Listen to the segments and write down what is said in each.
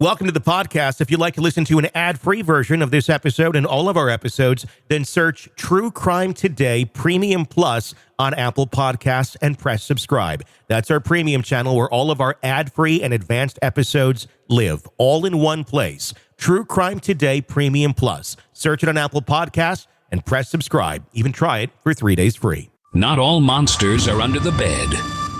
Welcome to the podcast. If you'd like to listen to an ad-free version of this episode and all of our episodes, then search True Crime Today Premium Plus on Apple Podcasts and press subscribe. That's our premium channel where all of our ad-free and advanced episodes live, all in one place. True Crime Today Premium Plus. Search it on Apple Podcasts and press subscribe. Even try it for 3 days free. Not all monsters are under the bed.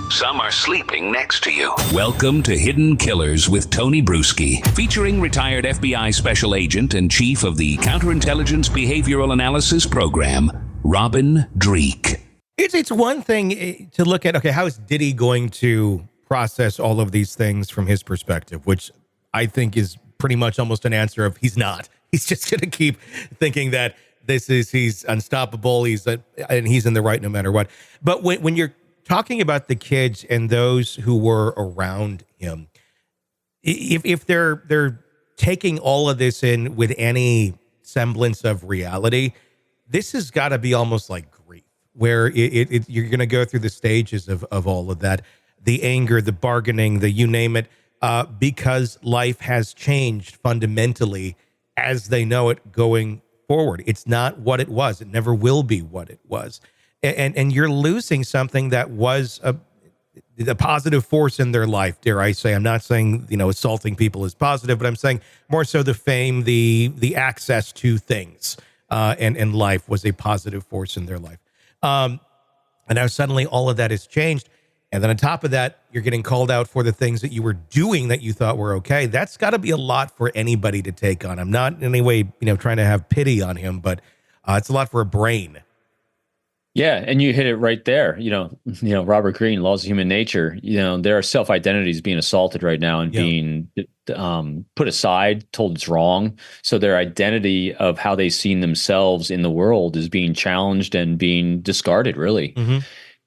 Some are sleeping next to you. Welcome to Hidden Killers with Tony Brueski, featuring retired FBI Special Agent and Chief of the Counterintelligence Behavioral Analysis Program, Robin Dreeke. It's one thing to look at, okay, how is Diddy going to process all of these things from his perspective, which I think is pretty much almost an answer of he's not. He's just going to keep thinking that he's unstoppable, and he's in the right no matter what. But when you're talking about the kids and those who were around him, if they're taking all of this in with any semblance of reality, this has got to be almost like grief, where you're going to go through the stages of all of that, the anger, the bargaining, the you name it, because life has changed fundamentally as they know it going forward. It's not what it was. It never will be what it was. And you're losing something that was a positive force in their life, dare I say. I'm not saying, assaulting people is positive, but I'm saying more so the fame, the access to things and life was a positive force in their life. And now suddenly all of that has changed. And then on top of that, you're getting called out for the things that you were doing that you thought were okay. That's got to be a lot for anybody to take on. I'm not in any way, trying to have pity on him, but it's a lot for a brain. Yeah, and you hit it right there. Robert Greene, Laws of Human Nature. There are self-identities being assaulted right now and being put aside, told it's wrong. So their identity of how they've seen themselves in the world is being challenged and being discarded, really. Mm-hmm.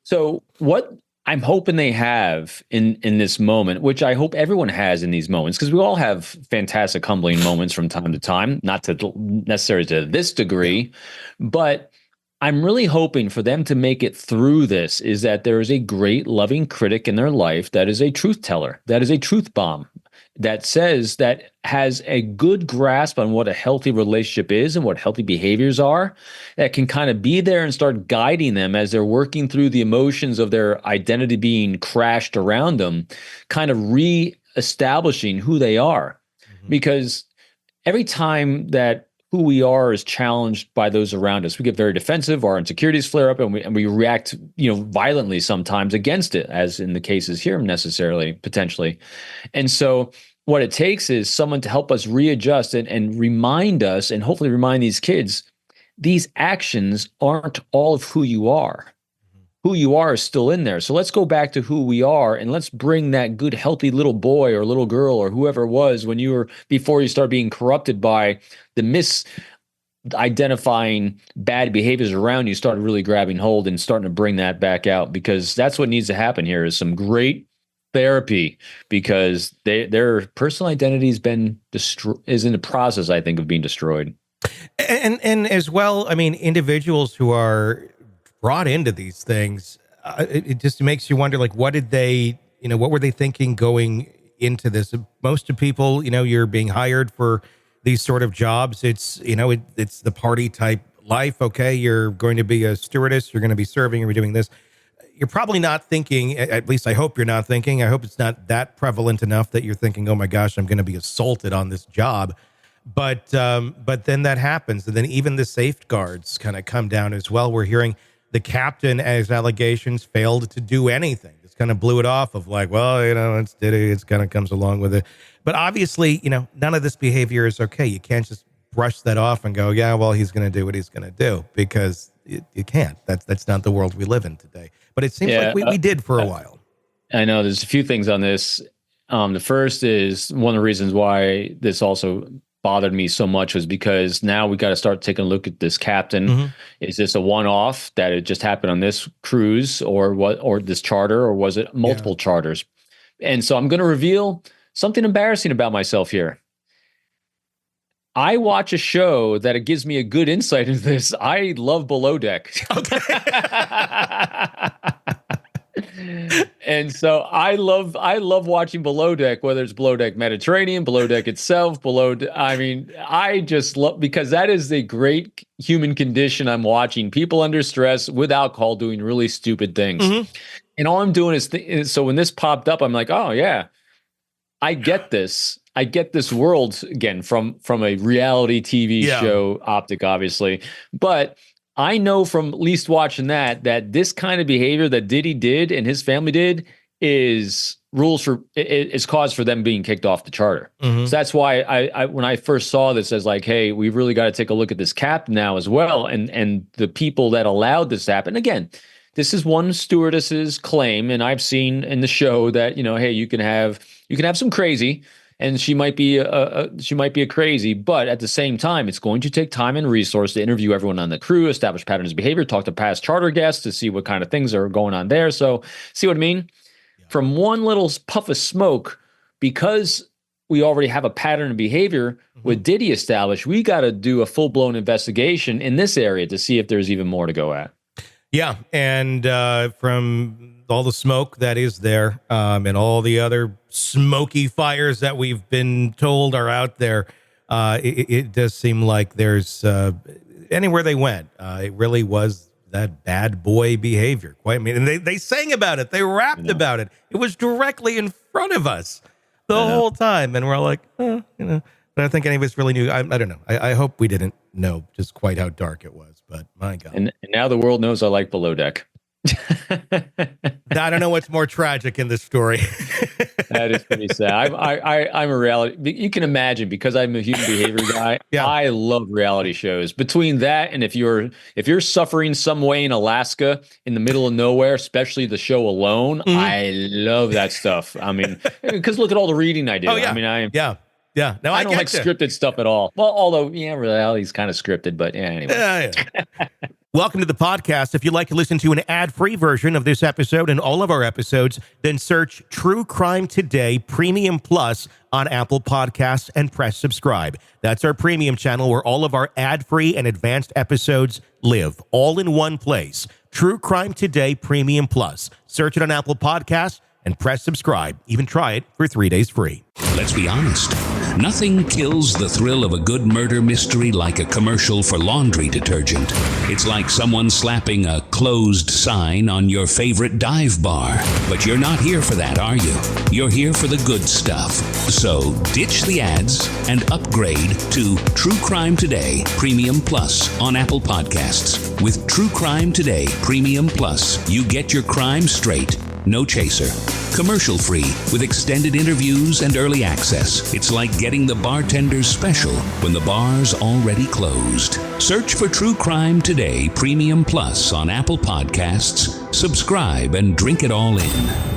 So what I'm hoping they have in this moment, which I hope everyone has in these moments, because we all have fantastic, humbling moments from time to time, not to necessarily to this degree, but I'm really hoping for them to make it through this is that there is a great loving critic in their life that is a truth teller, that is a truth bomb, that has a good grasp on what a healthy relationship is and what healthy behaviors are, that can kind of be there and start guiding them as they're working through the emotions of their identity being crashed around them, kind of re-establishing who they are. Mm-hmm. Because every time that who we are is challenged by those around us, we get very defensive, our insecurities flare up, and we react, violently sometimes against it, as in the cases here necessarily, potentially. And so what it takes is someone to help us readjust and remind us, and hopefully remind these kids, these actions aren't all of who you are. Who you are is still in there. So let's go back to who we are and let's bring that good, healthy little boy or little girl or whoever it was before you start being corrupted by the misidentifying bad behaviors around you, started really grabbing hold and starting to bring that back out, because that's what needs to happen here is some great therapy, because their personal identity is in the process, I think, of being destroyed. And as well, individuals who are brought into these things, it just makes you wonder, like, what were they thinking going into this? Most of people, you're being hired for these sort of jobs. It's the party type life. Okay, you're going to be a stewardess, you're going to be serving, you're doing this. You're probably not thinking, at least I hope you're not thinking, I hope it's not that prevalent enough that you're thinking, oh my gosh, I'm going to be assaulted on this job. But then that happens, and then even the safeguards kind of come down as well. We're hearing the captain, as allegations, failed to do anything. Just kind of blew it off of like, well, it's Diddy. It's kind of comes along with it. But obviously, none of this behavior is okay. You can't just brush that off and go, yeah, well, he's going to do what he's going to do, because you can't. That's not the world we live in today. But it seems like we did for a while. I know there's a few things on this. The first is one of the reasons why this also bothered me so much was because now we got to start taking a look at this captain. Mm-hmm. Is this a one-off that it just happened on this cruise or this charter, or was it multiple charters? And so I'm going to reveal something embarrassing about myself here. I watch a show that it gives me a good insight into this. I love Below Deck. Okay. And so I love watching Below Deck, whether it's Below Deck Mediterranean, Below Deck itself, I mean, I just love, because that is a great human condition I'm watching. People under stress with alcohol doing really stupid things. And all I'm doing is so when this popped up, I'm like, oh yeah, I get this. I get this world again from a reality TV show optic, obviously. But I know from at least watching that this kind of behavior that Diddy did and his family did is cause for them being kicked off the charter. So that's why I when I first saw this as like, hey, we've really got to take a look at this cap now as well. And the people that allowed this to happen. Again, this is one stewardess's claim, and I've seen in the show that, hey, you can have some crazy, and she might be a crazy, but at the same time, it's going to take time and resource to interview everyone on the crew, establish patterns of behavior, talk to past charter guests to see what kind of things are going on there. So, see what I mean? Yeah. From one little puff of smoke, because we already have a pattern of behavior with Diddy established, we got to do a full-blown investigation in this area to see if there's even more to go at. Yeah, and from all the smoke that is there, and all the other smoky fires that we've been told are out there, it does seem like there's anywhere they went, it really was that bad boy behavior. Quite, I mean, and they sang about it, they rapped about it. It was directly in front of us the whole time, and we're like, I don't think any of us really knew. I don't know. I hope we didn't know just quite how dark it was, but my God. And now the world knows I like Below Deck. I don't know what's more tragic in this story. That is pretty sad. I'm a reality. You can imagine, because I'm a human behavior guy. I love reality shows. Between that and if you're suffering some way in Alaska in the middle of nowhere, especially the show Alone, I love that stuff. I mean, because look at all the reading I do. Oh, yeah. I mean, Yeah. No, I don't like scripted stuff at all. Well, although, reality's kind of scripted, but anyway. Welcome to the podcast. If you'd like to listen to an ad-free version of this episode and all of our episodes, then search True Crime Today Premium Plus on Apple Podcasts and press subscribe. That's our premium channel where all of our ad-free and advanced episodes live, all in one place. True Crime Today Premium Plus. Search it on Apple Podcasts and press subscribe. Even try it for 3 days free. Let's be honest. Nothing kills the thrill of a good murder mystery like a commercial for laundry detergent. It's like someone slapping a closed sign on your favorite dive bar. But you're not here for that, are you? You're here for the good stuff. So ditch the ads and upgrade to True Crime Today Premium Plus on Apple Podcasts. With True Crime Today Premium Plus, you get your crime straight. No chaser. Commercial free with extended interviews and early access. It's like getting the bartender's special when the bar's already closed. Search for True Crime Today Premium Plus on Apple Podcasts. Subscribe and drink it all in.